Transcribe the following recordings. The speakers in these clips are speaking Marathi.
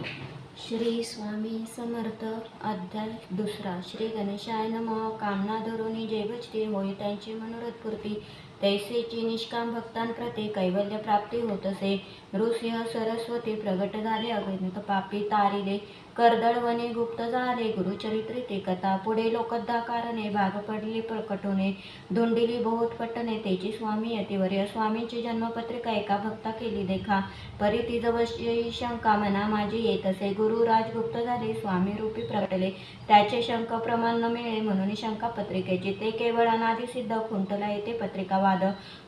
श्री स्वामी समर्थ अध्याय दुसरा। श्री गणेशाय नमः। कामना धरुनी जे भजते होय त्यांची मनोरथ पूर्ती, तैसेची निष्काम भक्तांप्रती कैवल्य प्राप्ती होत असे। नृसिंह सरस्वती प्रगट झाले, अगणित पापी तारिले, कर्दळ वने गुप्त झाले। गुरुचरित्री ते कथा पुढे लोकोद्धाकारणे, भाग पडली प्रकटोने, धुंडिली बहुत पटणे तेची स्वामी यतिवर्य। स्वामींची जन्मपत्रिका एका भक्ता केली देखा, परी ती जवळची शंका मना माझी येत असे। गुरु राजगुप्त झाले, स्वामी रूपी प्रगटले, त्याचे शंक प्रमाण न मिळे म्हणून शंका पत्रिकेची। ते केवळ अनादि सिद्ध खुंटला येते पत्रिकावाद,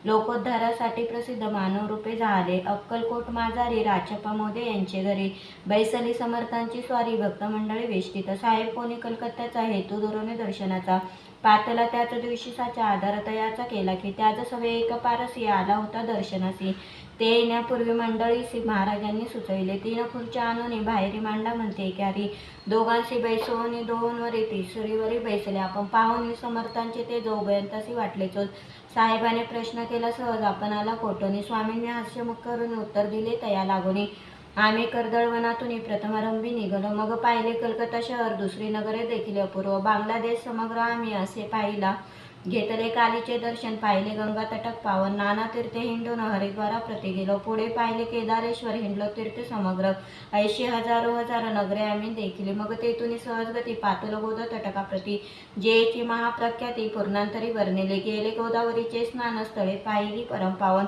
लोकोद्धारासाठी प्रसिद्ध मानव रूपे झाले। अक्कलकोट माझारी राचप्पा मोदे यांचे घरी, बैसली समर्थांची स्वारी भक्त मंडळी वेष्टीत। साहेब कोणी कलकत्त्याचा हेतू धरून दर्शनाचा, पातला त्याच दिवशी साचा आधार तयाचा केला की, त्याच सवे एक पारसी आला होता दर्शनासी। ते येण्यापूर्वी मंडळीसी महाराजांनी सुचविले, 3 खुर्च्या आणून बाहेरी मांडा म्हणते क्यारी। दोघांसी बैसोनी दोनवरी तिसरीवरी बैसले, आपण पाहुनी समर्थांचे ते जो उभयंतासी वाटले चोच। साहेबाने प्रश्न केला सहज, आपणाला कोठोनी? स्वामींनी हास्यमुख करून उत्तर दिले तया लागोनी, आम्ही कर्दळवनातून प्रथमारंभी निघालो, मग पाहिले कलकत्ता शहर, दुसरी नगरे देखील अपूर्व, बांगलादेश समग्र आम्ही असे पाहिला। घेतले कालीचे दर्शन, पाहिले गंगा तटक पावन, नाना तीर्थे हिंडून हरिद्वारा प्रति गेलो। पुढे पाहिले केदारेश्वर, हिंडलो तीर्थे समग्र, ऐशी हजारो हजार नगरे आम्ही देखिली। मग तेथून सहजगती पातलो गोदा तटकाप्रती, जेची महाप्रख्याती पूर्णांतरी वर्णिले। गेले गोदावरीचे स्नान स्थळे, पाहिली परमपावन,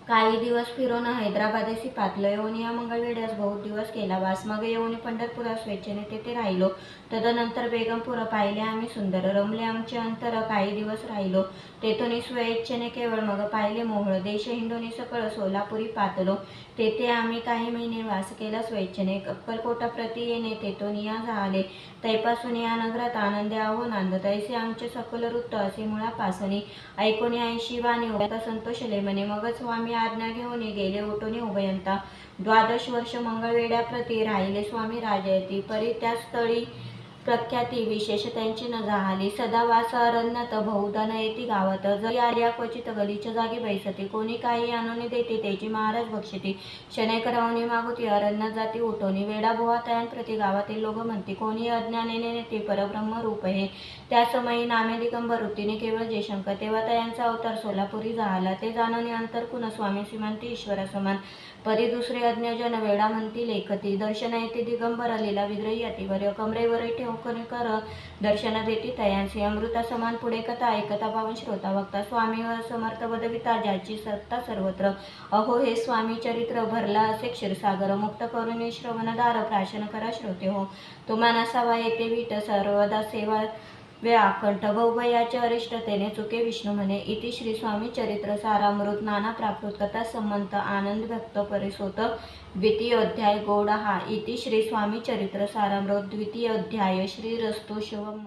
काही दिवस फिरून हैदराबादेसी पातलो। येऊन या मंगळवेढ्यास बहुत दिवस केला वास, मग येऊन पंढरपुरा स्वेच्छेने तेथे राहिलो। तदनंतर बेगमपुरा पाहिले आम्ही सुंदर, रमले आमचे अंतर, काही दिवस राहिलो तेथून स्वेच्छेने केवळ। मग पाहिले मोहोळ देश, हिंडून सकळ सोलापुरी पातलो, तेथे आम्ही काही महिने वास केला स्वेच्छेने। अक्कलकोटा प्रति येणे तेथून या झाले, तैपासून या नगरात आनंदे आहो नांद, तैसे आमचे सकल वृत्त असे मुळापासनी। ऐकोनी 80 वाणी उभयंता संतोषले मने, मग स्वामी आज्ञा घेऊन गेले उठून उभयंता। 12 वर्ष मंगळवेढ्याप्रती राहिले स्वामी राजयती, परी त्या स्थळी प्रख्याती विशेष त्यांची न झाली। सदावास अरण्यात, बहुधा न येती गावात, जरी आल्या क्वचित गलीच्या जागी बैसती। कोणी काही आणून देते त्याची महाराज बक्षती, शनैक रावणी मागुती अरण्यात जाती उठोनी। वेडा बुवा तयांप्रती गावातील लोक म्हणती, कोणी अज्ञानेने नेते परब्रह्म रूप हे। त्या समयी नामे दिगंबर वृत्तीने केवळ जे शंक, तेव्हा तयांचा अवतार सोलापुरी झाला। ते जाणून अंतरकुन स्वामीसी म्हणती ईश्वरा समान, परी दुसरे अज्ञजन वेडा म्हणती लेखती। दर्शन येते दिगंबर लीला विग्रही यतिवर्य, कमरेवर ठेवून कर दर्शन देती तयांसी। अमृता समान पुढे कथा, ऐकता पावन श्रोता वक्ता, स्वामी समर्थ बदविता ज्याची सत्ता सर्वत्र। अहो हे स्वामी चरित्र, भरला असे क्षीरसागर, मुक्त करून श्रवणदार, प्राशन करा श्रोते हो। तुम्हा नसावा येते वीट, सर्वदा सेवा व्याकंठ, भवभयाचे अरिष्ट तेने चुके विष्णू म्हणे। इति श्री स्वामी चरित्र सारामृत, नाना प्राकृत कथा संमत, आनंद भक्त परिसोत, द्वितीय अध्याय गौड हा। इति श्री स्वामी चरित्र सारामृत, द्वितीय अध्याय। श्रीरस्तु शिवम।